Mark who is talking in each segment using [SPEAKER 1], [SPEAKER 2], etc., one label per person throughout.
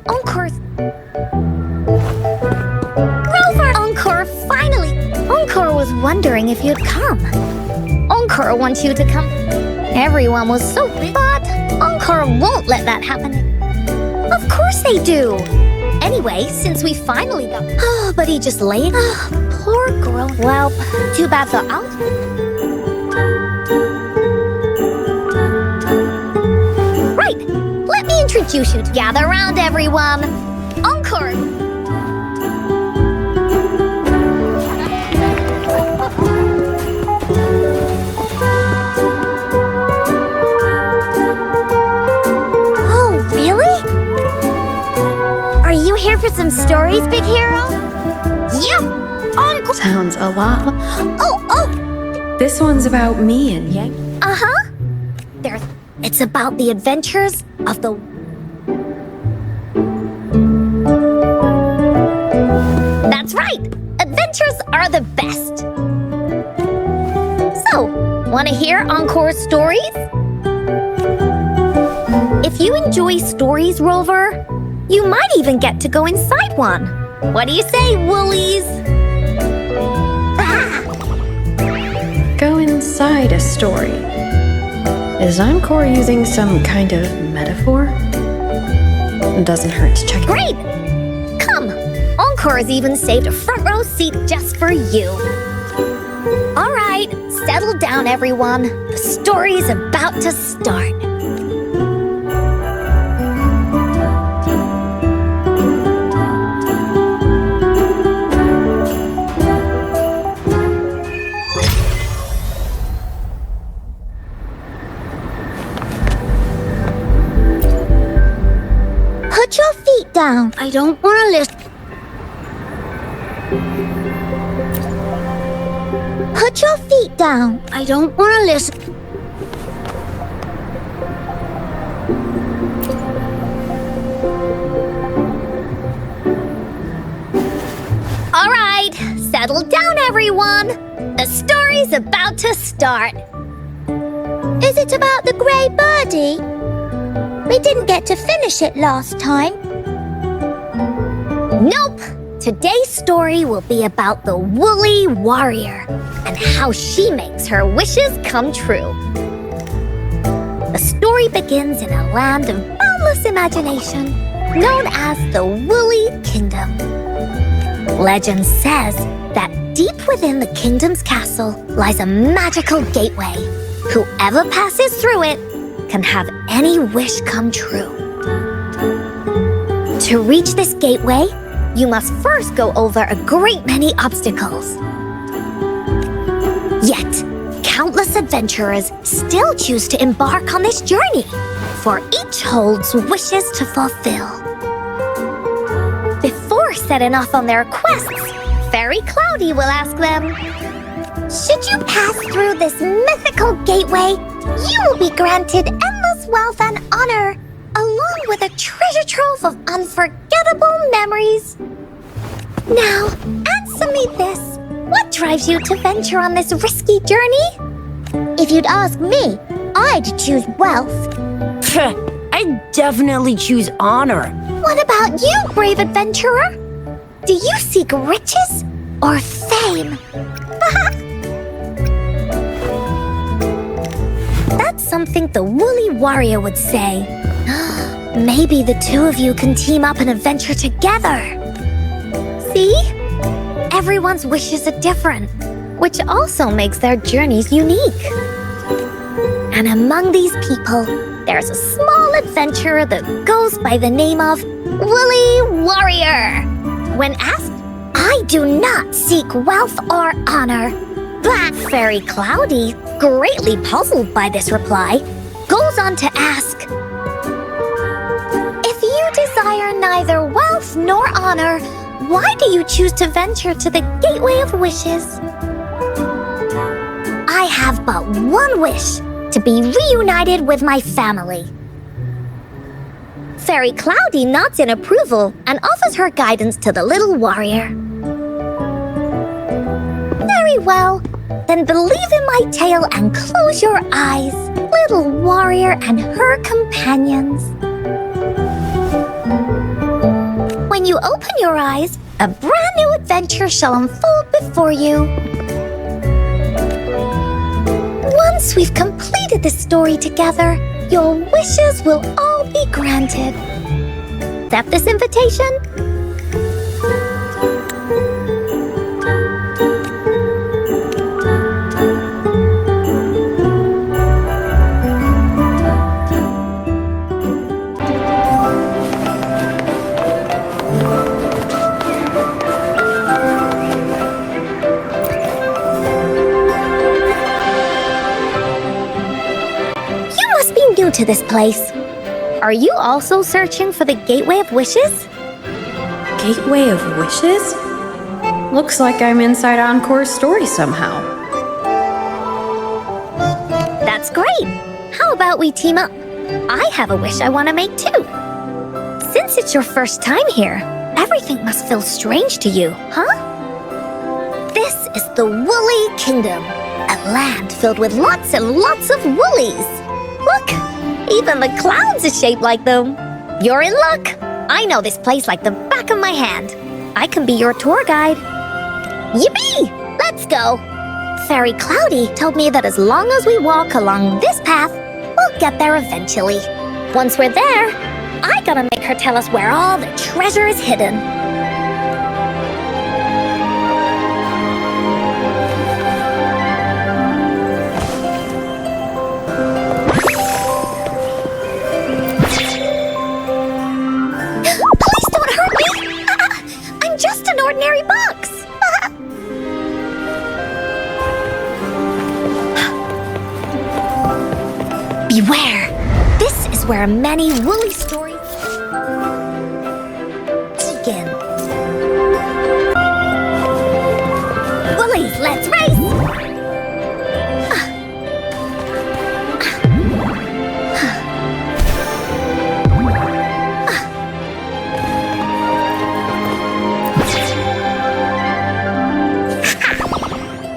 [SPEAKER 1] Encore. Grover! Encore, finally! Encore was wondering if you'd come. Encore wants you to come. Everyone was so big, but Encore won't let that happen. Of course they do. Anyway, since we finally got... Oh, but he just laid... Oh, poor girl. Well, too bad for out. Right. Let me introduce you to... Gather around, everyone. Encore. Here for some stories, big hero? Yep! Encore!
[SPEAKER 2] Sounds a lot.
[SPEAKER 1] Oh!
[SPEAKER 2] This one's about me and Yang.
[SPEAKER 1] Uh-huh. It's about the adventures of the... That's right! Adventures are the best! So, want to hear Encore's stories? If you enjoy stories, Rover, you might even get to go inside one. What do you say, Woolies?
[SPEAKER 2] Go inside a story. Is Encore using some kind of metaphor? It doesn't hurt to check it.
[SPEAKER 1] Great! Come, Encore has even saved a front row seat just for you. All right, settle down, everyone. The story's about to start. Put your feet down. I don't want to listen. Put your feet down. I don't want to listen. All right, settle down, everyone. The story's about to start. Is it about the grey birdie? We didn't get to finish it last time. Nope! Today's story will be about the woolly warrior and how she makes her wishes come true. The story begins in a land of boundless imagination known as the Woolly Kingdom. Legend says that deep within the kingdom's castle lies a magical gateway. Whoever passes through it can have any wish come true. To reach this gateway, you must first go over a great many obstacles. Yet, countless adventurers still choose to embark on this journey, for each holds wishes to fulfill. Before setting off on their quests, Fairy Cloudy will ask them, should you pass through this mythical gateway, you will be granted endless wealth and honor, along with a treasure trove of unforgettable memories. Now, answer me this. What drives you to venture on this risky journey? If you'd ask me, I'd choose wealth.
[SPEAKER 3] I'd definitely choose honor.
[SPEAKER 1] What about you, brave adventurer? Do you seek riches or fame? That's something the woolly warrior would say. Maybe the two of you can team up and adventure together. See? Everyone's wishes are different, which also makes their journeys unique. And among these people, there's a small adventurer that goes by the name of Woolly Warrior. When asked, I do not seek wealth or honor. But Fairy Cloudy, greatly puzzled by this reply, goes on to ask, if you desire neither wealth nor honor, why do you choose to venture to the Gateway of Wishes? I have but one wish, to be reunited with my family. Fairy Cloudy nods in approval and offers her guidance to the little warrior. Very well, then believe in my tale and close your eyes, little warrior and her companions. you open your eyes, a brand new adventure shall unfold before you. Once we've completed this story together, your wishes will all be granted. Accept this invitation? New to this place. Are you also searching for the Gateway of Wishes?
[SPEAKER 2] Gateway of Wishes? Looks like I'm inside Encore's story somehow.
[SPEAKER 1] That's great. How about we team up? I have a wish I want to make too. Since it's your first time here, everything must feel strange to you, huh? This is the Woolly Kingdom, a land filled with lots and lots of woolies. Look, even the clouds are shaped like them. You're in luck. I know this place like the back of my hand. I can be your tour guide. Yippee! Let's go. Fairy Cloudy told me that as long as we walk along this path, we'll get there eventually. Once we're there, I gotta make her tell us where all the treasure is hidden. Ordinary box. Beware. This is where many woolly stories begin. Woolies, let's race.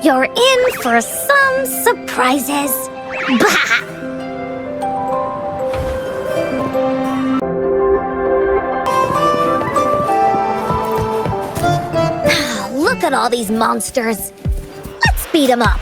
[SPEAKER 1] You're in for some surprises. Bah! Look at all these monsters. Let's beat them up.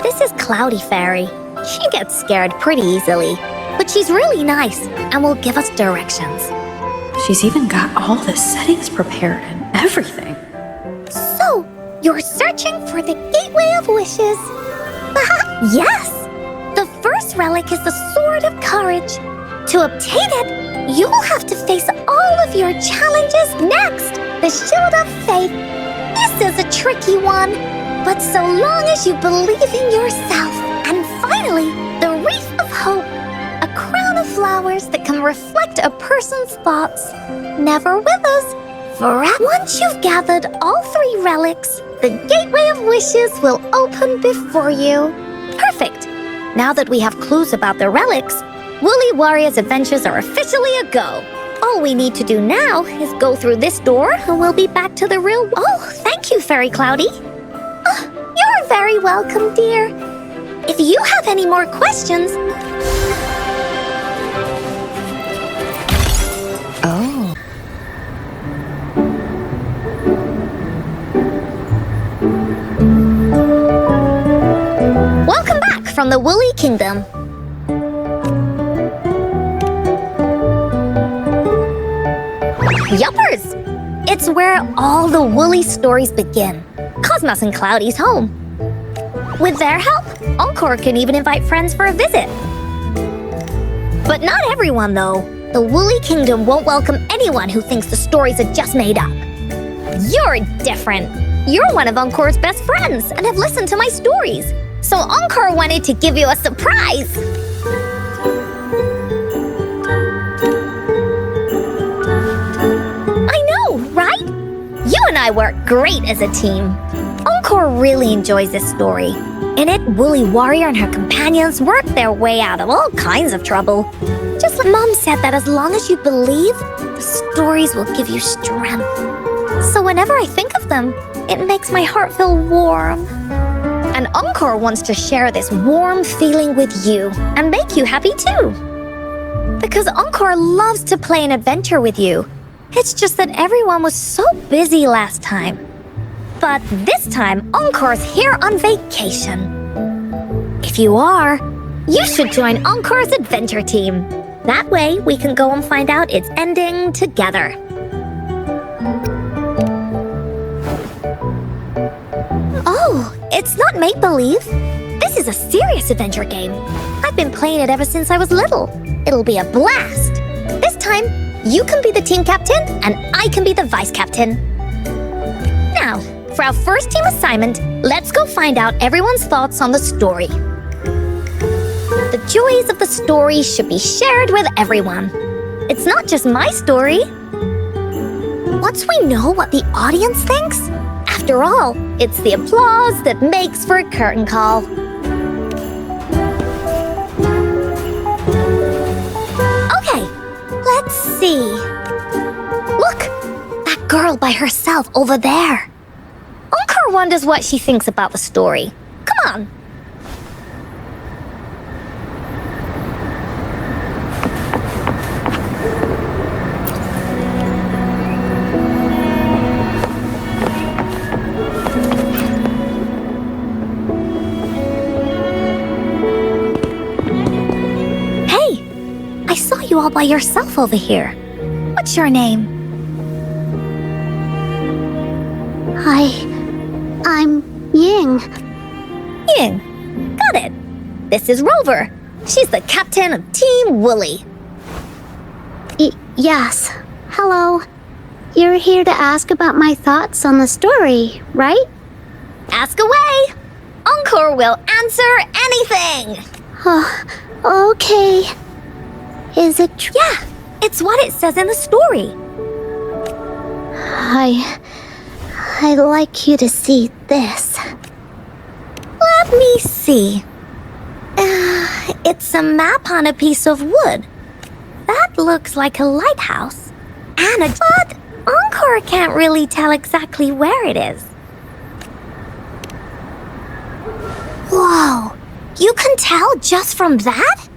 [SPEAKER 1] This is Cloudy Fairy. She gets scared pretty easily, but she's really nice and will give us directions.
[SPEAKER 2] She's even got all the settings prepared and everything.
[SPEAKER 1] So, you're searching for the Gateway of Wishes? Yes! The first relic is the Sword of Courage. To obtain it, you will have to face all of your challenges next. The Shield of Faith. This is a tricky one. But so long as you believe in yourself. And finally, the Wreath of Hope, a crown of flowers that can reflect a person's thoughts. Never withers, forever. Once you've gathered all three relics, the Gateway of Wishes will open before you. Perfect. Now that we have clues about the relics, Woolly Warrior's adventures are officially a go. All we need to do now is go through this door and we'll be back to the real... Oh, thank you, Fairy Cloudy. You're very welcome, dear. If you have any more questions...
[SPEAKER 3] Oh.
[SPEAKER 1] Welcome back from the Woolly Kingdom. Yuppers! It's where all the woolly stories begin. Cosmos and Cloudy's home. With their help, Encore can even invite friends for a visit. But not everyone, though. The Woolly Kingdom won't welcome anyone who thinks the stories are just made up. You're different. You're one of Encore's best friends and have listened to my stories. So Encore wanted to give you a surprise. I know, right? You and I work great as a team. Encore really enjoys this story. In it, Woolly Warrior and her companions work their way out of all kinds of trouble. Just like Mom said that as long as you believe, the stories will give you strength. So whenever I think of them, it makes my heart feel warm. And Encore wants to share this warm feeling with you and make you happy too. Because Encore loves to play an adventure with you. It's just that everyone was so busy last time. But this time, Encore's here on vacation. If you are, you should join Encore's adventure team. That way, we can go and find out its ending together. Oh, it's not make-believe. This is a serious adventure game. I've been playing it ever since I was little. It'll be a blast. This time, you can be the team captain and I can be the vice captain. Now, for our first team assignment, let's go find out everyone's thoughts on the story. The joys of the story should be shared with everyone. It's not just my story. Once we know what the audience thinks, after all, it's the applause that makes for a curtain call. Okay, let's see. Look, that girl by herself over there. Encore wonders what she thinks about the story. Come on. Hey, I saw you all by yourself over here. What's your name?
[SPEAKER 4] I'm Ying.
[SPEAKER 1] Ying. Got it. This is Rover. She's the captain of Team Woolly.
[SPEAKER 4] Yes. Hello. You're here to ask about my thoughts on the story, right?
[SPEAKER 1] Ask away. Encore will answer anything.
[SPEAKER 4] Oh, okay. Is it true?
[SPEAKER 1] Yeah, it's what it says in the story.
[SPEAKER 4] I'd like you to see this.
[SPEAKER 1] Let me see. It's a map on a piece of wood. That looks like a lighthouse. But Encore can't really tell exactly where it is. Whoa, you can tell just from that?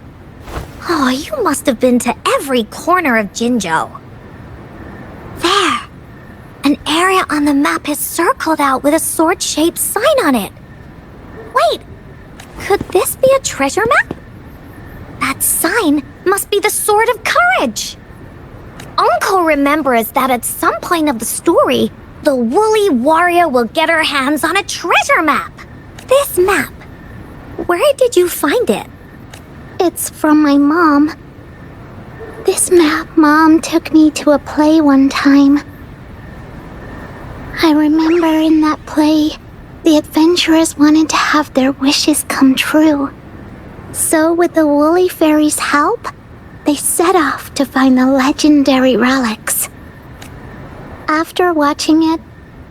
[SPEAKER 1] Oh, you must have been to every corner of Jinzhou. There. An area on the map is circled out with a sword-shaped sign on it. Wait, could this be a treasure map? That sign must be the Sword of Courage. Encore remembers that at some point of the story, the Woolly Warrior will get her hands on a treasure map. This map, where did you find it?
[SPEAKER 4] It's from my mom. This map Mom took me to a play one time. I remember in that play, the adventurers wanted to have their wishes come true. So with the Woolly Fairy's help, they set off to find the legendary relics. After watching it,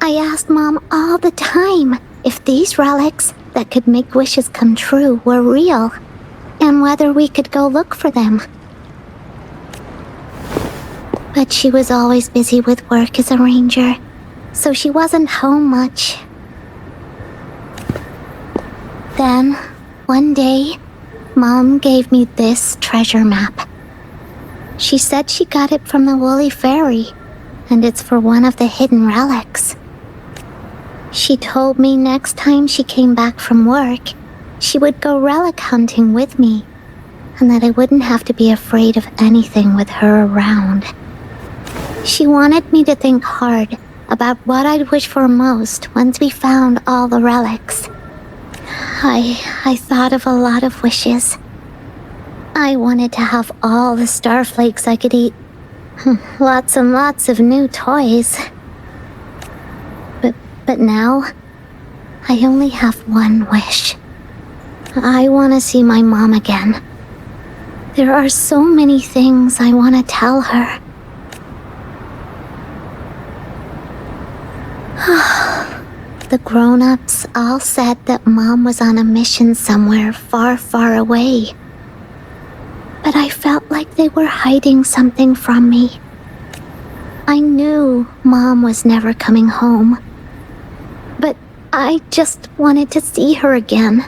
[SPEAKER 4] I asked Mom all the time if these relics that could make wishes come true were real, and whether we could go look for them. But she was always busy with work as a ranger, so she wasn't home much. Then, one day, Mom gave me this treasure map. She said she got it from the Woolly Fairy, and it's for one of the hidden relics. She told me next time she came back from work, she would go relic hunting with me, and that I wouldn't have to be afraid of anything with her around. She wanted me to think hard about what I'd wish for most once we found all the relics. I thought of a lot of wishes. I wanted to have all the starflakes I could eat. Lots and lots of new toys. But now, I only have one wish. I want to see my mom again. There are so many things I want to tell her. The grown-ups all said that Mom was on a mission somewhere far, far away. But I felt like they were hiding something from me. I knew Mom was never coming home. But I just wanted to see her again.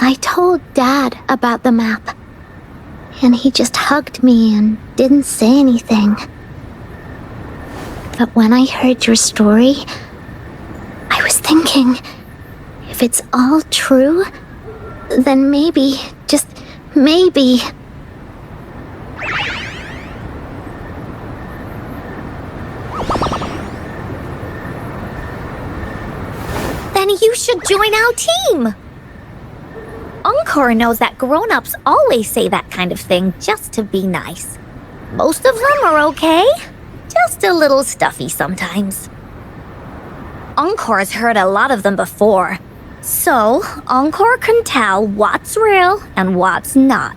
[SPEAKER 4] I told Dad about the map, and he just hugged me and didn't say anything. But when I heard your story, I was thinking, if it's all true, then maybe, just maybe...
[SPEAKER 1] Then you should join our team! Encore knows that grown-ups always say that kind of thing just to be nice. Most of them are okay, just a little stuffy sometimes. Encore's heard a lot of them before, so Encore can tell what's real and what's not.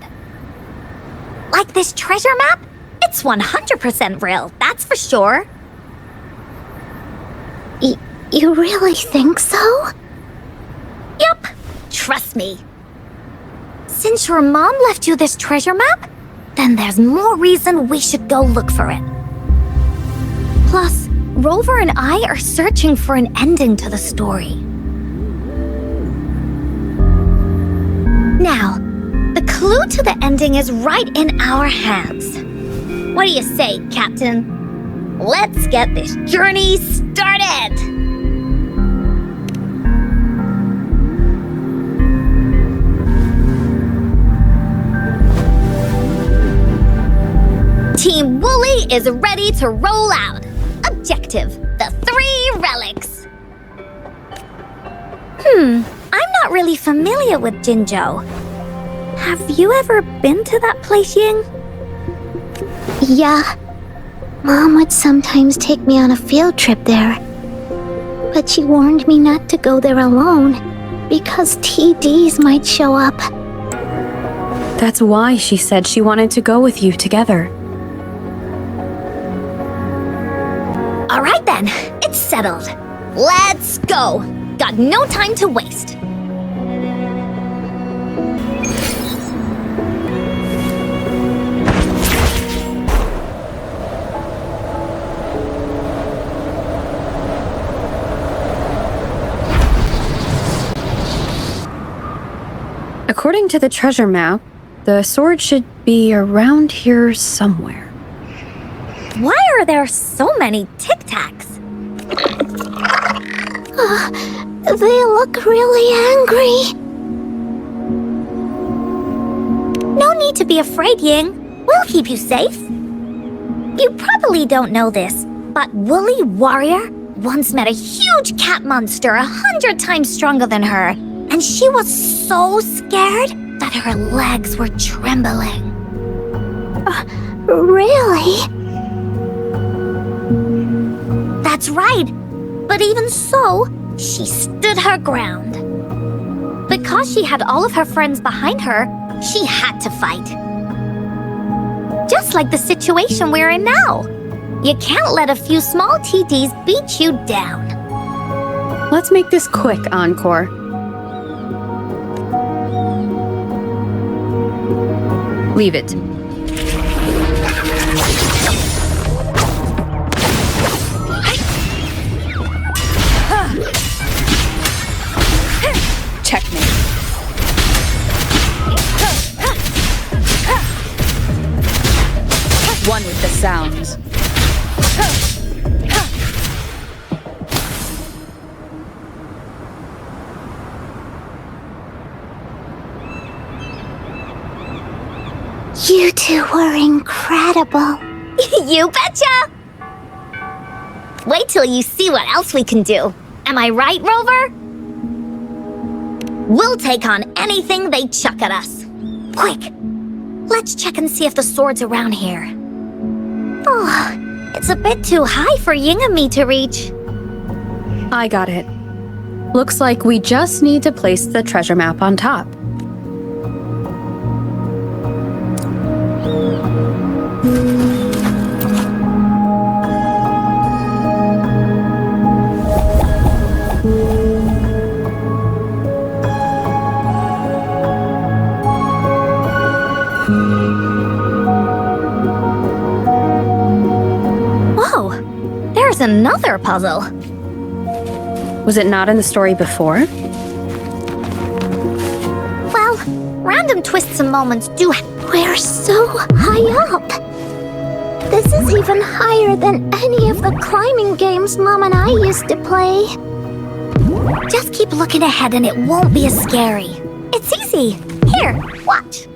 [SPEAKER 1] Like this treasure map? It's 100% real, that's for sure.
[SPEAKER 4] You really think so?
[SPEAKER 1] Yup, trust me. Since your mom left you this treasure map, then there's more reason we should go look for it. Plus, Rover and I are searching for an ending to the story. Now, the clue to the ending is right in our hands. What do you say, Captain? Let's get this journey started! Team Wooly is ready to roll out. Objective, the 3 relics. I'm not really familiar with Jinzhou. Have you ever been to that place, Ying?
[SPEAKER 4] Yeah. Mom would sometimes take me on a field trip there. But she warned me not to go there alone, because TDs might show up.
[SPEAKER 2] That's why she said she wanted to go with you together.
[SPEAKER 1] All right then, it's settled. Let's go. Got no time to waste.
[SPEAKER 2] According to the treasure map, the sword should be around here somewhere.
[SPEAKER 1] Why are there so many Tic Tacs?
[SPEAKER 4] They look really angry.
[SPEAKER 1] No need to be afraid, Ying. We'll keep you safe. You probably don't know this, but Woolly Warrior once met a huge cat monster 100 times stronger than her, and she was so scared that her legs were trembling.
[SPEAKER 4] Really?
[SPEAKER 1] That's right. But even so, she stood her ground. Because she had all of her friends behind her, she had to fight. Just like the situation we're in now. You can't let a few small TDs beat you down.
[SPEAKER 2] Let's make this quick, Encore. Leave it. Checkmate. One with the sounds.
[SPEAKER 4] You two were incredible.
[SPEAKER 1] You betcha! Wait till you see what else we can do. Am I right, Rover? We'll take on anything they chuck at us. Quick, let's check and see if the sword's around here. Oh, it's a bit too high for Ying and me to reach.
[SPEAKER 2] I got it. Looks like we just need to place the treasure map on top.
[SPEAKER 1] another puzzle.
[SPEAKER 2] Was it not in the story before?
[SPEAKER 1] Well, random twists and moments do.
[SPEAKER 4] We're so high up. This is even higher than any of the climbing games Mom and I used to play.
[SPEAKER 1] Just keep looking ahead and it won't be as scary. It's easy. Here, watch.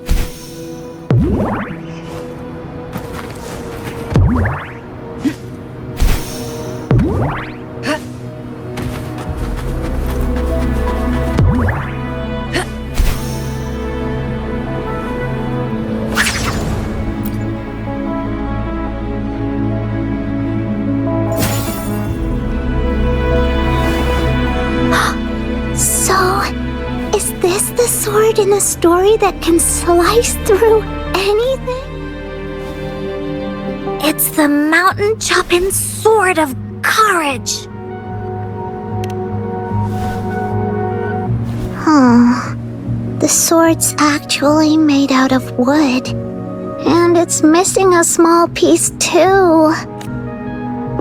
[SPEAKER 4] Sword in a story that can slice through anything?
[SPEAKER 1] It's the mountain chopping sword of courage.
[SPEAKER 4] Huh. The sword's actually made out of wood. And it's missing a small piece too.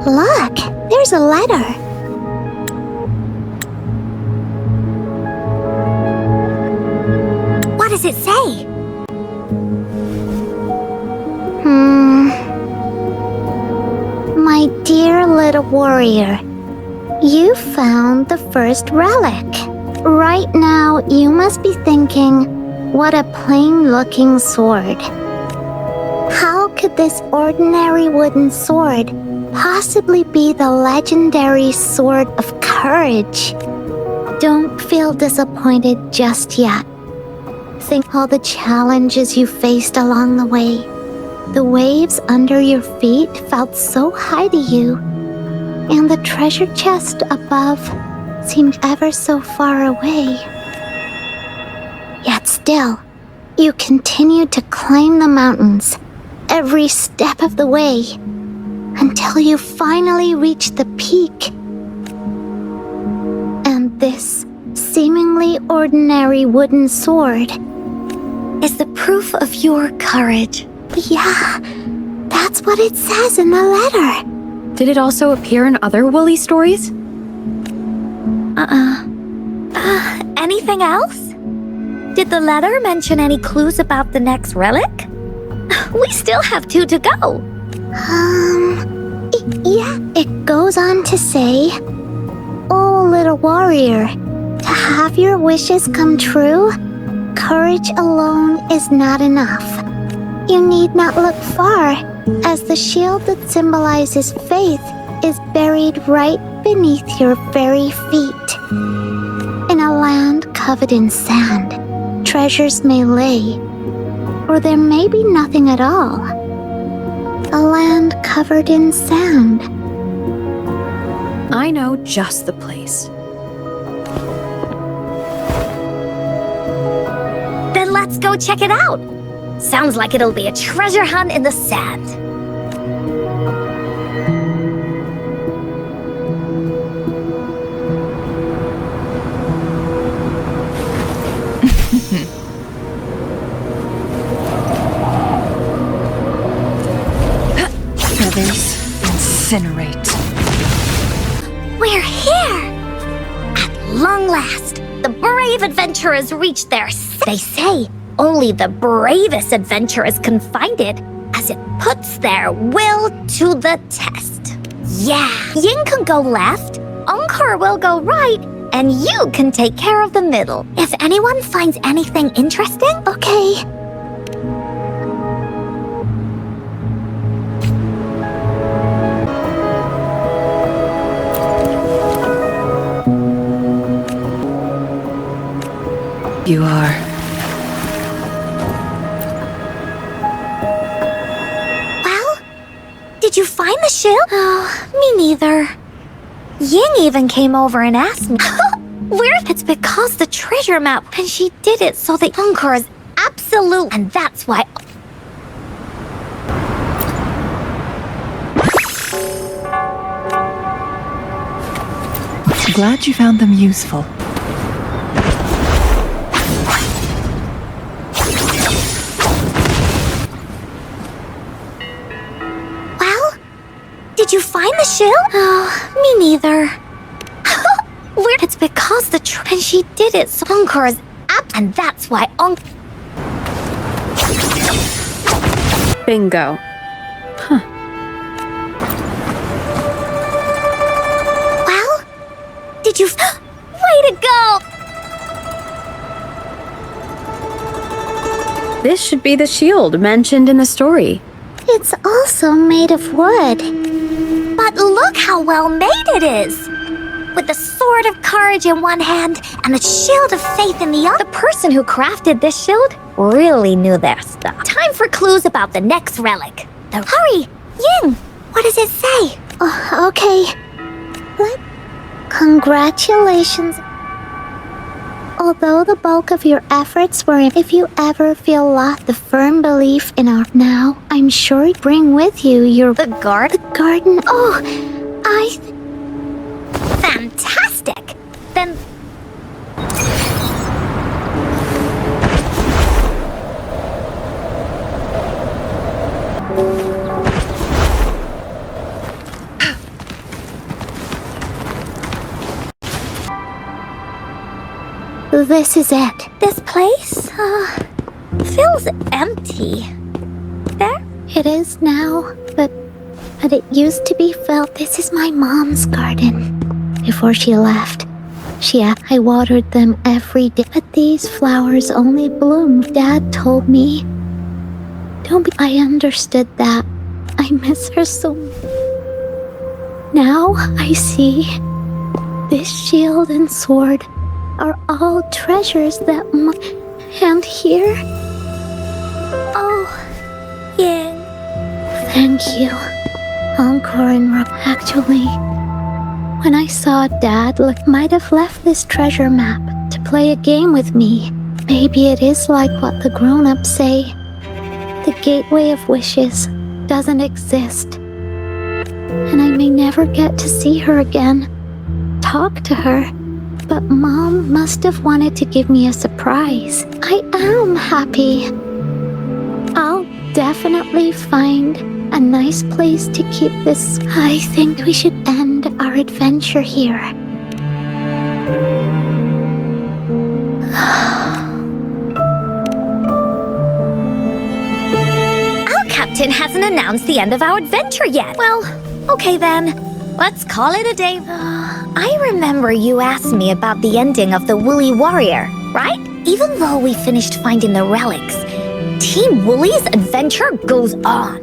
[SPEAKER 4] Look, there's a letter.
[SPEAKER 1] What does it say?
[SPEAKER 4] My dear little warrior, you found the first relic. Right now, you must be thinking, what a plain-looking sword. How could this ordinary wooden sword possibly be the legendary sword of courage? Don't feel disappointed just yet. Think all the challenges you faced along the way. The waves under your feet felt so high to you, and the treasure chest above seemed ever so far away. Yet still, you continued to climb the mountains every step of the way until you finally reached the peak. And this seemingly ordinary wooden sword
[SPEAKER 1] is the proof of your courage.
[SPEAKER 4] Yeah, that's what it says in the letter.
[SPEAKER 2] Did it also appear in other woolly stories?
[SPEAKER 1] Anything else? Did the letter mention any clues about the next relic? We still have 2 to go.
[SPEAKER 4] Yeah, it goes on to say, "Oh, little warrior, to have your wishes come true, courage alone is not enough. You need not look far, as the shield that symbolizes faith is buried right beneath your very feet. In a land covered in sand, treasures may lay, or there may be nothing at all. A land covered in sand."
[SPEAKER 2] I know just the place.
[SPEAKER 1] Then let's go check it out. Sounds like it'll be a treasure hunt in the sand.
[SPEAKER 5] Feathers incinerate.
[SPEAKER 1] We're here! At long last, the brave adventurers reached their They say only the bravest adventurers can find it, as it puts their will to the test. Yeah, Ying can go left, Encore will go right, and you can take care of the middle. If anyone finds anything interesting,
[SPEAKER 4] Okay.
[SPEAKER 5] You are.
[SPEAKER 1] Well, did you find the shield? Oh, me neither. Ying even came over and asked me. Where? It's because the treasure map, and she did it so the Encore is absolute, and that's why.
[SPEAKER 5] I'm glad you found them useful.
[SPEAKER 1] Well, did you find the shield? Oh, me neither. It's because and she did it, so Encore's up, and that's why
[SPEAKER 2] Bingo. Huh.
[SPEAKER 1] Well, did you... Way to go!
[SPEAKER 2] This should be the shield mentioned in the story.
[SPEAKER 4] It's also made of wood.
[SPEAKER 1] But look how well made it is! With the sword of courage in one hand and the shield of faith in the other. The person who crafted this shield really knew their stuff. Time for clues about the next relic. Hurry! Ying! What does it say?
[SPEAKER 4] Okay. Congratulations. Although the bulk of your efforts were if you ever feel lost the firm belief in our now, I'm sure you bring with you your...
[SPEAKER 1] The garden?
[SPEAKER 4] The garden. Oh,
[SPEAKER 1] Fantastic! Then...
[SPEAKER 4] This is it.
[SPEAKER 1] This place, feels empty. There?
[SPEAKER 4] It is now, but it used to be felt. This is my mom's garden. Before she left, I watered them every day. But these flowers only bloomed. Dad told me. I understood that. I miss her so much. Now I see this shield and sword are all treasures that and here.
[SPEAKER 1] Oh, Ying.
[SPEAKER 4] Thank you. Encore and actually, when I saw Dad, might have left this treasure map to play a game with me. Maybe it is like what the grown-ups say. The gateway of wishes doesn't exist. And I may never get to see her again, talk to her. But Mom must have wanted to give me a surprise. I am happy. I'll definitely find a nice place to keep this. I think we should end our adventure here.
[SPEAKER 1] Our captain hasn't announced the end of our adventure yet. Well, okay then. Let's call it a day. I remember you asked me about the ending of the Woolly Warrior, right? Even though we finished finding the relics, Team Woolly's adventure goes on.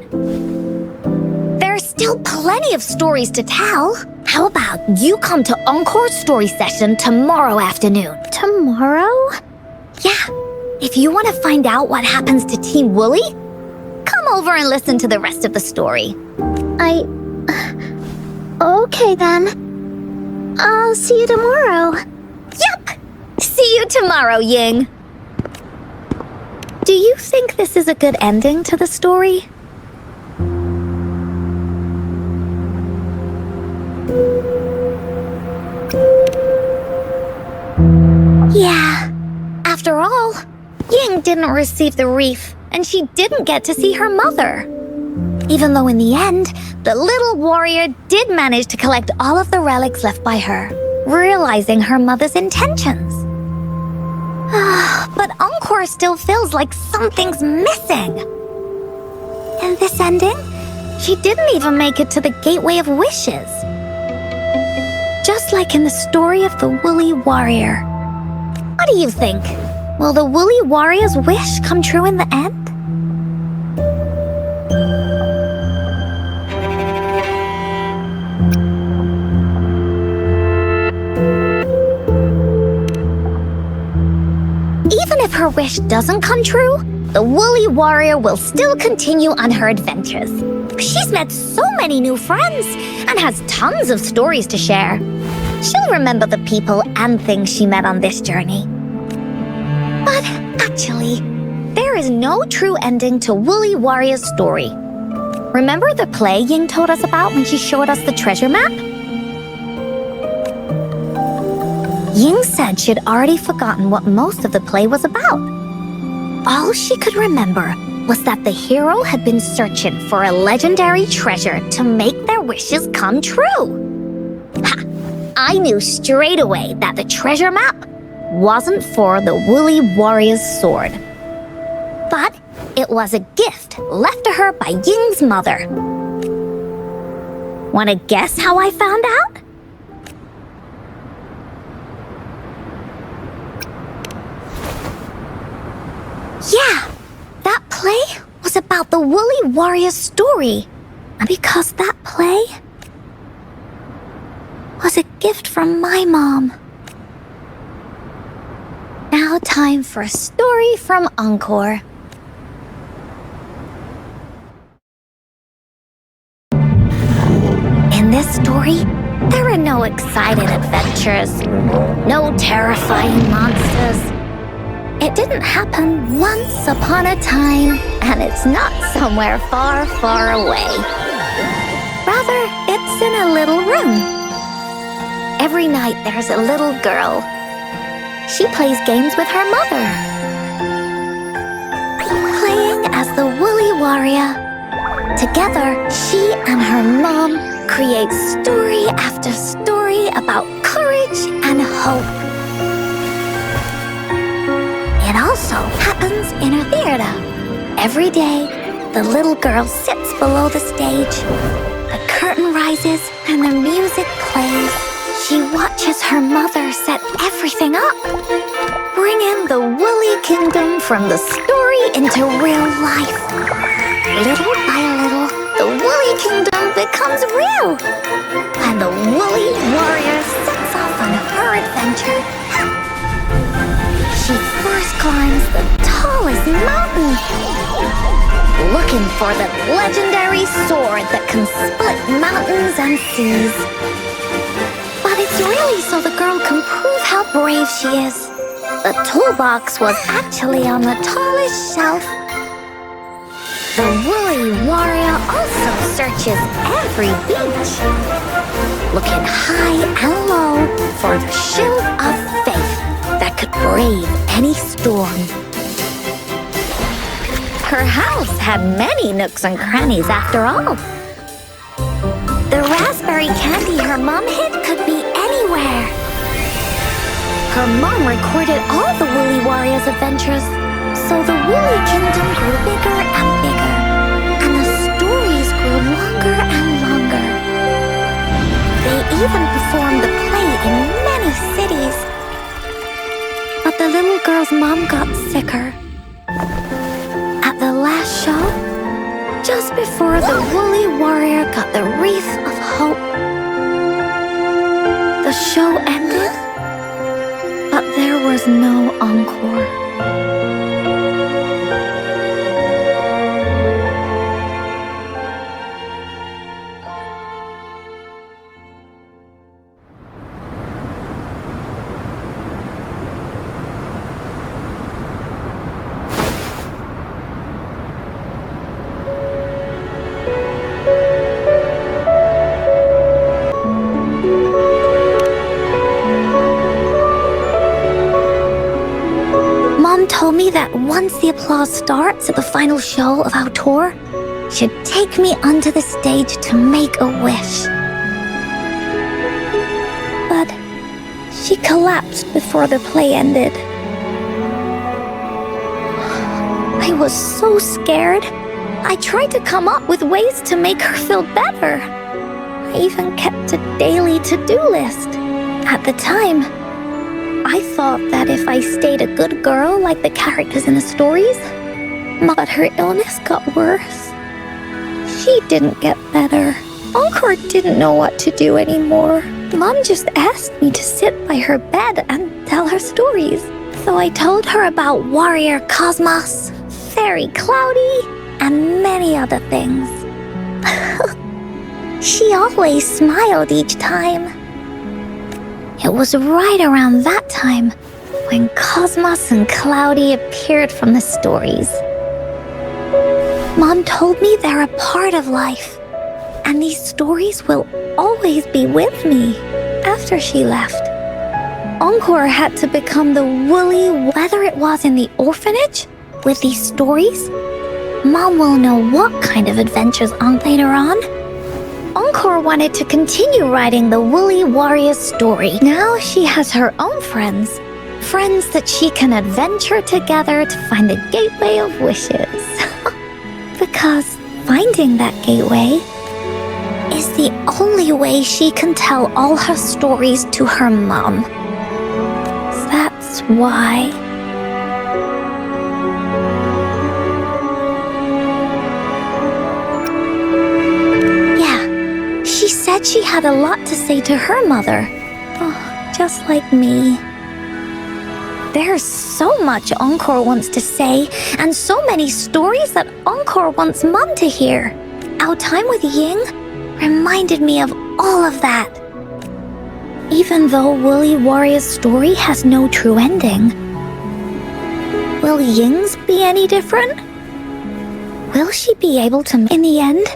[SPEAKER 1] There's still plenty of stories to tell. How about you come to Encore's story session tomorrow afternoon?
[SPEAKER 4] Tomorrow?
[SPEAKER 1] Yeah. If you want to find out what happens to Team Woolly, come over and listen to the rest of the story.
[SPEAKER 4] Okay then. I'll see you tomorrow.
[SPEAKER 1] Yep! See you tomorrow, Ying. Do you think this is a good ending to the story? Yeah. After all, Ying didn't receive the wreath, and she didn't get to see her mother. Even though in the end, the little warrior did manage to collect all of the relics left by her, realizing her mother's intentions. But Encore still feels like something's missing. In this ending, she didn't even make it to the Gateway of Wishes. Just like in the story of the Woolly Warrior. What do you think? Will the Woolly Warrior's wish come true in the end? Even if her wish doesn't come true, the Woolly Warrior will still continue on her adventures. She's met so many new friends and has tons of stories to share. She'll remember the people and things she met on this journey. But actually, there is no true ending to Woolly Warrior's story. Remember the play Ying told us about when she showed us the treasure map? Ying said she'd already forgotten what most of the play was about. All she could remember was that the hero had been searching for a legendary treasure to make their wishes come true. Ha! I knew straight away that the treasure map wasn't for the woolly warrior's sword. But it was a gift left to her by Ying's mother. Wanna guess how I found out? Yeah, that play was about the woolly warrior's story. And because that play was a gift from my mom. Now time for a story from Encore. In this story, there are no exciting adventures, no terrifying monsters. It didn't happen once upon a time, and it's not somewhere far, far away. Rather, it's in a little room. Every night there's a little girl. She plays games with her mother. Playing as the woolly warrior. Together, she and her mom create story after story about courage and hope. It also happens in her theater. Every day, the little girl sits below the stage. The curtain rises and the music plays. She watches her mother set everything up, bringing the woolly kingdom from the story into real life. Little by little, the woolly kingdom becomes real, and the woolly warrior sets off on her adventure. She first climbs the tallest mountain, looking for the legendary sword that can split mountains and seas. But it's really so the girl can prove how brave she is. The toolbox was actually on the tallest shelf. The woolly warrior also searches every beach, looking high and low for the shield of faith that could brave any storm. Her house had many nooks and crannies after all. The raspberry candy her mom hid could be anywhere. Her mom recorded all the woolly warrior's adventures, so the woolly kingdom grew bigger and bigger, and the stories grew longer and longer. They even performed the play in many cities. But the little girl's mom got sicker. At the last show, just before the woolly warrior got the wreath of hope, the show ended, but there was no encore. Told me that once the applause starts at the final show of our tour, she'd take me onto the stage to make a wish. But she collapsed before the play ended. I was so scared. I tried to come up with ways to make her feel better. I even kept a daily to-do list. At the time, I thought that if I stayed a good girl like the characters in the stories, but her illness got worse. She didn't get better. Encore didn't know what to do anymore. Mom just asked me to sit by her bed and tell her stories. So I told her about Warrior Cosmos, Fairy Cloudy, and many other things. She always smiled each time. It was right around that time when Cosmos and Cloudy appeared from the stories. Mom told me they're a part of life, and these stories will always be with me after she left. Encore had to become the woolly, whether it was in the orphanage with these stories. Mom will know what kind of adventures on later on. Encore wanted to continue writing the Woolly Warrior story. Now she has her own friends. Friends that she can adventure together to find the Gateway of Wishes. Because finding that gateway is the only way she can tell all her stories to her mom. That's why. Yeah, she said she had a lot to say to her mother. Oh, just like me. There's so much Encore wants to say, and so many stories that Encore wants Mom to hear. Our time with Ying reminded me of all of that. Even though Woolly Warrior's story has no true ending, will Ying's be any different? Will she be able to in the end?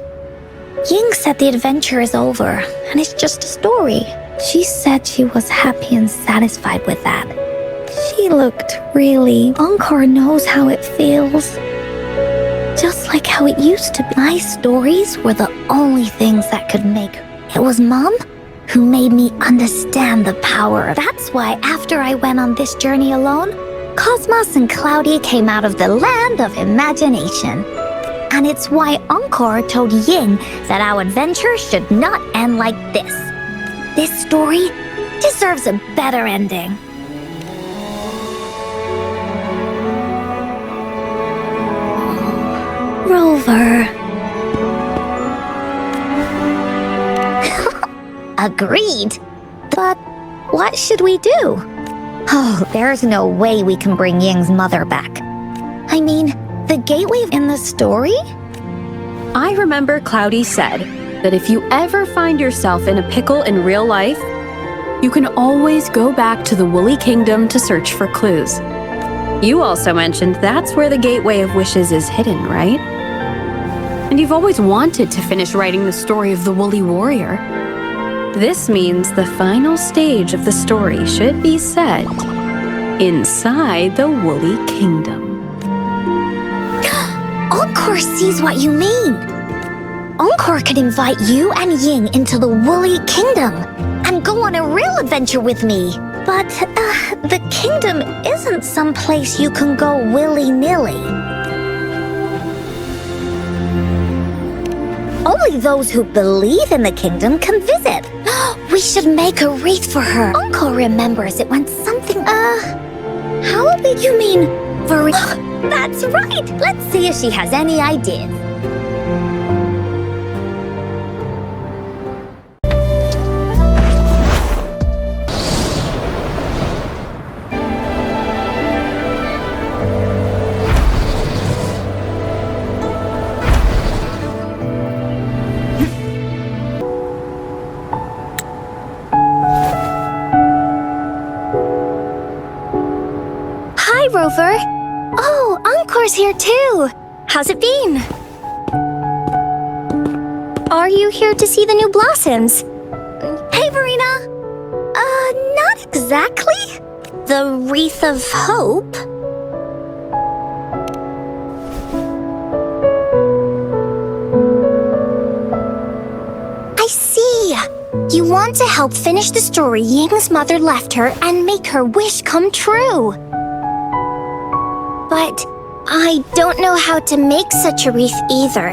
[SPEAKER 1] Ying said the adventure is over, and it's just a story. She said she was happy and satisfied with that. She looked really... Encore knows how it feels. Just like how it used to be. My stories were the only things that could make... It was Mom who made me understand the power. That's why after I went on this journey alone, Cosmos and Cloudy came out of the land of imagination. And it's why Encore told Ying that our adventure should not end like this. This story deserves a better ending. Rover. Agreed. But what should we do? Oh, there's no way we can bring Ying's mother back. I mean, the gateway in the story?
[SPEAKER 2] I remember Cloudy said that if you ever find yourself in a pickle in real life, you can always go back to the Woolly Kingdom to search for clues. You also mentioned that's where the Gateway of Wishes is hidden, right? And you've always wanted to finish writing the story of the Woolly Warrior. This means the final stage of the story should be set inside the Woolly Kingdom.
[SPEAKER 1] Encore sees what you mean. Encore could invite you and Ying into the Woolly Kingdom and go on a real adventure with me. But the kingdom isn't some place you can go willy-nilly. Only those who believe in the kingdom can visit. We should make a wreath for her. Uncle remembers it when something, how big you mean? For That's right. Let's see if she has any ideas. Rover. Oh, Encore's here too. How's it been? Are you here to see the new blossoms? Hey, Verena. Not exactly. The Wreath of Hope. I see. You want to help finish the story Ying's mother left her and make her wish come true. But I don't know how to make such a wreath either.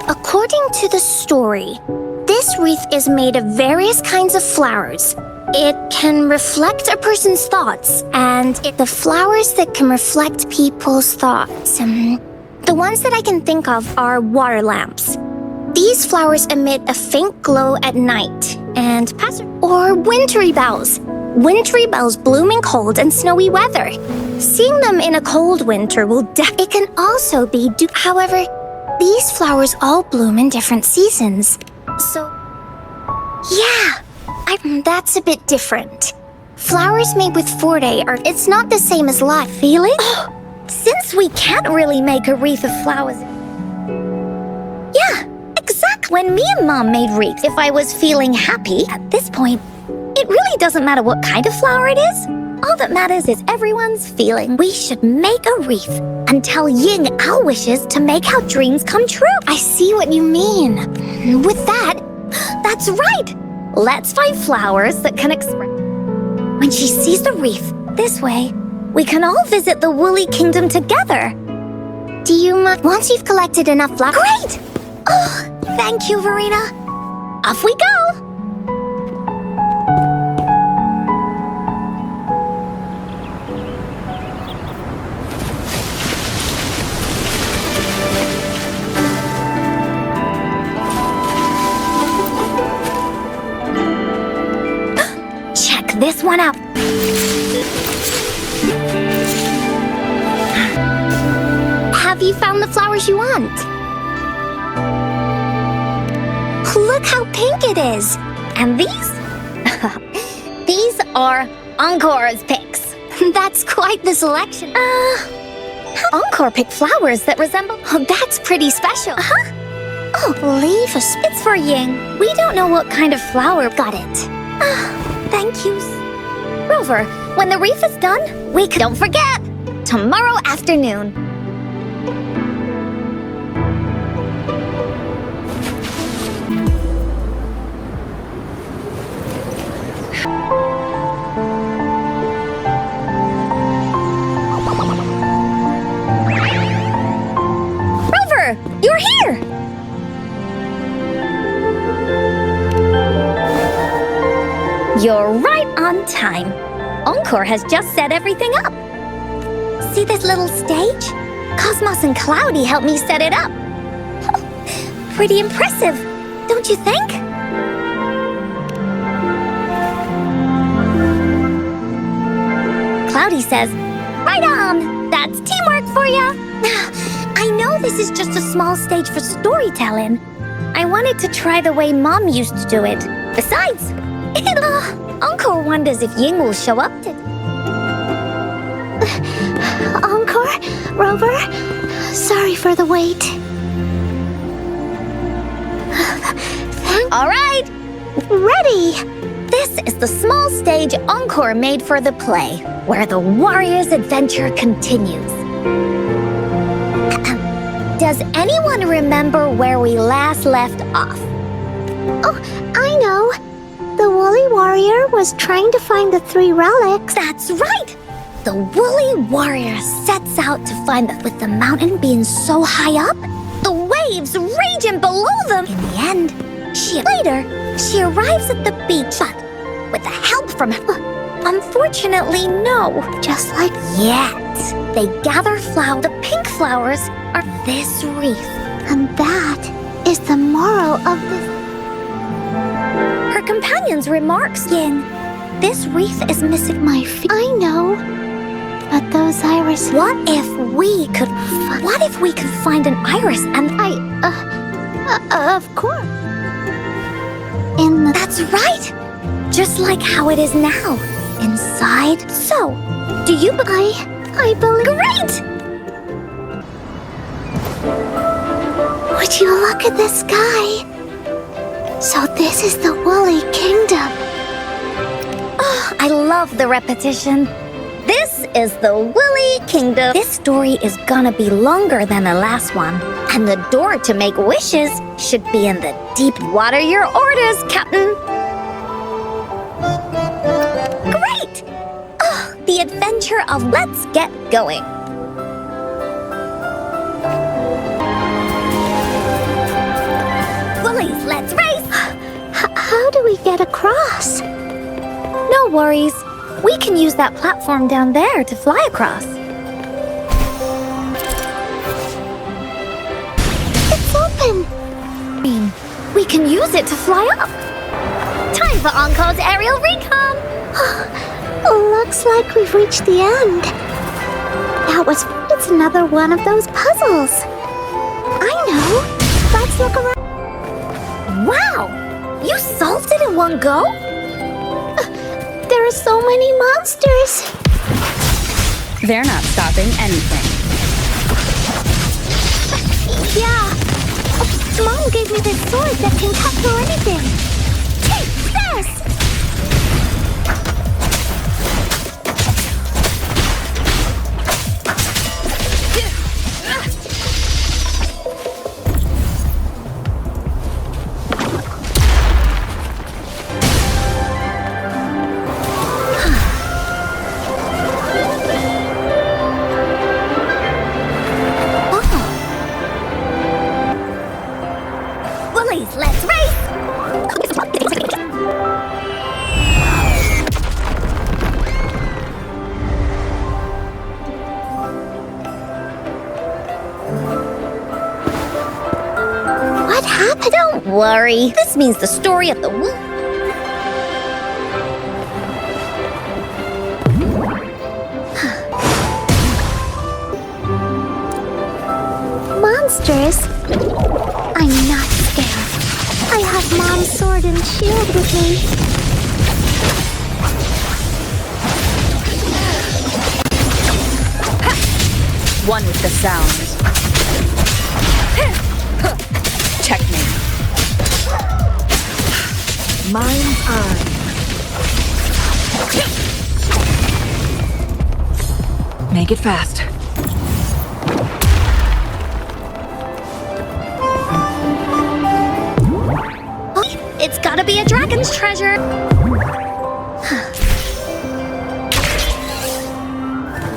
[SPEAKER 1] According to the story, this wreath is made of various kinds of flowers. It can reflect a person's thoughts, and the flowers that can reflect people's thoughts. The ones that I can think of are water lamps. These flowers emit a faint glow at night, or wintry bells. Wintry bells bloom in cold and snowy weather. Seeing them in a cold winter will it can also be however, these flowers all bloom in different seasons. So, yeah, that's a bit different. Flowers made with Forte it's not the same as life. Feeling? Since we can't really make a wreath of flowers... Yeah, exactly. When me and Mom made wreaths, if I was feeling happy, at this point, it really doesn't matter what kind of flower it is. All that matters is everyone's feeling. We should make a wreath and tell Ying our wishes to make our dreams come true. I see what you mean. With that, That's right! Let's find flowers that can express. When she sees the wreath this way, we can all visit the Woolly Kingdom together.
[SPEAKER 4] Do you mind? Once you've collected enough flowers.
[SPEAKER 1] Great! Oh, thank you, Verena. Off we go! Check this one out.
[SPEAKER 4] Have you found the flowers you want?
[SPEAKER 1] Look how pink it is. And these? These are Encore's picks.
[SPEAKER 4] That's quite the selection.
[SPEAKER 1] Encore picked flowers that resemble...
[SPEAKER 4] Oh, that's pretty special.
[SPEAKER 1] Oh, leave us. It's for Ying. We don't know what kind of flower.
[SPEAKER 4] Got it.
[SPEAKER 1] Thank you. Rover, when the wreath is done, we can... Don't forget! Tomorrow afternoon. Rover, you're here! You're right on time. Encore has just set everything up. See this little stage? Cosmos and Cloudy helped me set it up. Pretty impressive, don't you think? Cloudy says, right on! That's teamwork for ya! I know this is just a small stage for storytelling. I wanted to try the way Mom used to do it. Besides, Encore wonders if Ying will show up to...
[SPEAKER 4] Encore? Rover? Sorry for the wait.
[SPEAKER 1] All right,
[SPEAKER 4] Ready!
[SPEAKER 1] this is the small stage Encore made for the play, where the warrior's adventure continues. Does anyone remember where we last left off?
[SPEAKER 4] Oh, I know. The woolly warrior was trying to find the 3 relics.
[SPEAKER 1] That's right! The woolly warrior sets out to find that with the mountain being so high up, the waves raging below them. In the end, later, she arrives at the beach, but with the help from unfortunately, no.
[SPEAKER 4] Just like
[SPEAKER 1] Yet, they gather flowers. The pink flowers are this wreath.
[SPEAKER 4] And that is the moral of this.
[SPEAKER 1] Her companion's remarks, Ying. This wreath is missing
[SPEAKER 4] My feet. I know. But those irises.
[SPEAKER 1] What if we could find an iris and
[SPEAKER 4] Of course. In the.
[SPEAKER 1] That's right! Just like how it is now. Inside. So, do you
[SPEAKER 4] I believe.
[SPEAKER 1] Great!
[SPEAKER 4] Would you look at the sky? So this is the Woolly Kingdom.
[SPEAKER 1] Oh, I love the repetition. This is the Woolly Kingdom. This story is gonna be longer than the last one. And the door to make wishes should be in the deep water. Your orders, Captain. Great! Oh, the adventure of Let's Get Going. Woolies, let's race!
[SPEAKER 4] How do we get across?
[SPEAKER 1] No worries. We can use that platform down there to fly across.
[SPEAKER 4] It's open.
[SPEAKER 1] We can use it to fly up. Time for Encore's aerial recon.
[SPEAKER 4] Looks like we've reached the end. It's another one of those puzzles. I know. Let's look around.
[SPEAKER 1] Wow! You solved it in one go?
[SPEAKER 4] There are so many monsters.
[SPEAKER 2] They're not stopping anything.
[SPEAKER 4] Yeah. Mom gave me this sword that can cut through anything. Take this!
[SPEAKER 1] Don't worry. This means the story of the
[SPEAKER 4] Monsters? I'm not scared. I have Mom's sword and shield with me.
[SPEAKER 2] One with the sound. Checkmate.
[SPEAKER 5] Mind's eye. Make it fast.
[SPEAKER 1] It's gotta be a dragon's treasure.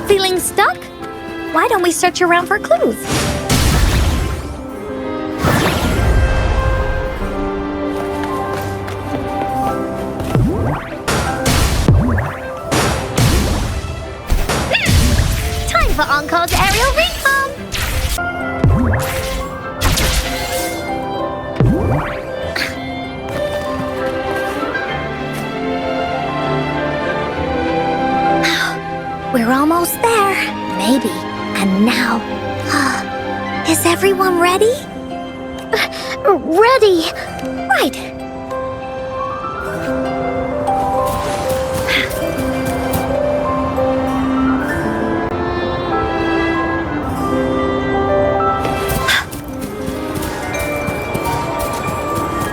[SPEAKER 1] Feeling stuck? Why don't we search around for clues? Time for Encore's aerial recon! We're almost there. Maybe. And now. Is everyone ready?
[SPEAKER 4] Ready!
[SPEAKER 1] Right.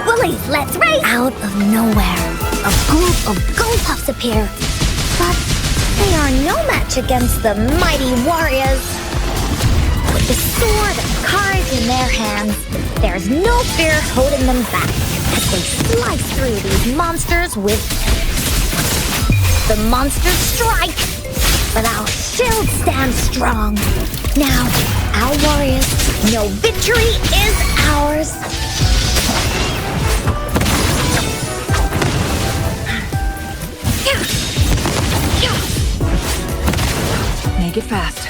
[SPEAKER 1] Woolies, let's race! Out of nowhere, a group of Goldpuffs appear. But they are no match against the mighty warriors. With the sword and cards in their hands, there's no fear holding them back as they slice through these monsters with... The monsters strike, but our shield stands strong. Now, our warriors know victory is ours.
[SPEAKER 5] Make it fast.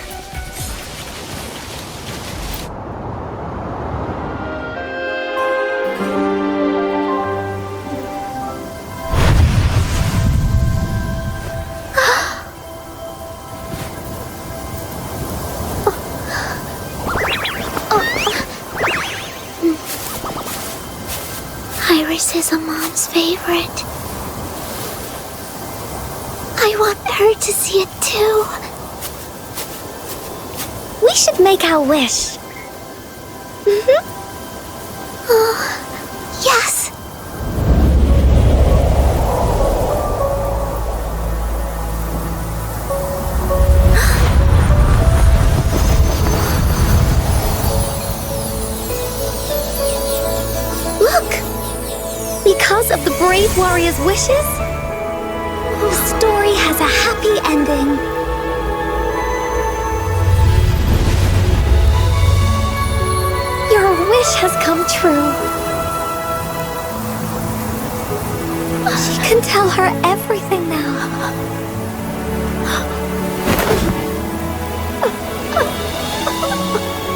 [SPEAKER 4] Iris is a mom's favorite. I want her to see it too.
[SPEAKER 1] We should make our wish.
[SPEAKER 4] Oh, yes.
[SPEAKER 1] Look! Because of the brave warrior's wishes, the story has a happy ending. Your wish has come true. She can tell her everything now.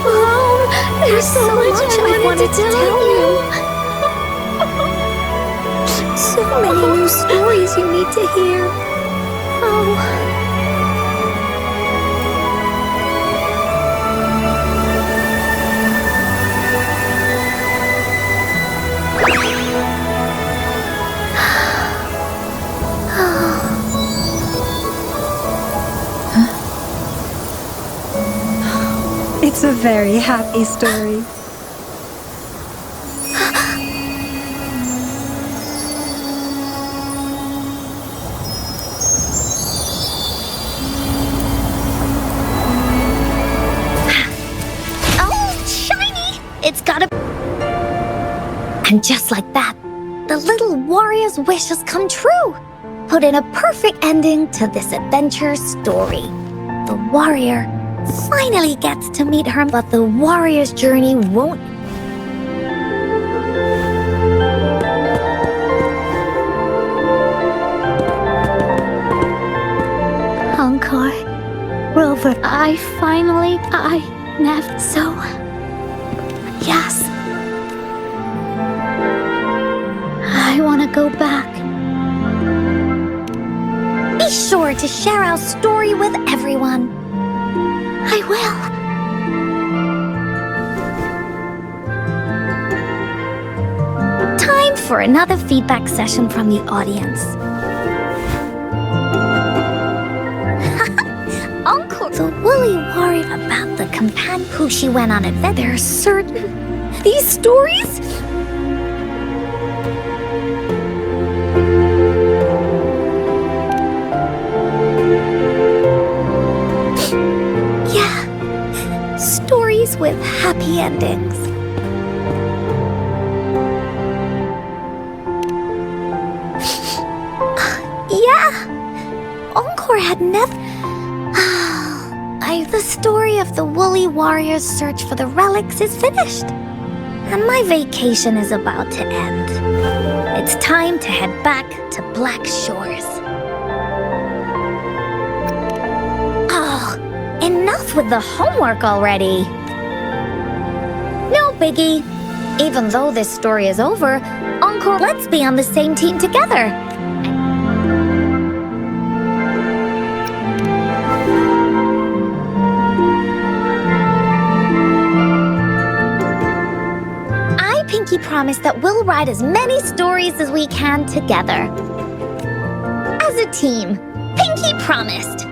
[SPEAKER 1] Mom, there's so much I wanted to tell you. So many new stories you need to hear. Oh.
[SPEAKER 6] It's a very happy story.
[SPEAKER 1] Oh, shiny! It's gotta... And just like that, the little warrior's wish has come true. Put in a perfect ending to this adventure story. The warrior finally gets to meet her, but the warrior's journey won't.
[SPEAKER 4] Encore, Rover, I never so. Yes. I want to go back.
[SPEAKER 1] Be sure to share our story with everyone.
[SPEAKER 4] I will.
[SPEAKER 1] Time for another feedback session from the audience. Encore the woolly warrior about the companion who she went on adventure. There are certain these stories. Yeah, stories with happy endings. Yeah, Encore had never. The story of the woolly warrior's search for the relics is finished, and my vacation is about to end. It's time to head back to Black Shores. Oh, enough with the homework already. No biggie. Even though this story is over, Encore, let's be on the same team together. Pinky promised that we'll write as many stories as we can together. As a team, Pinky promised.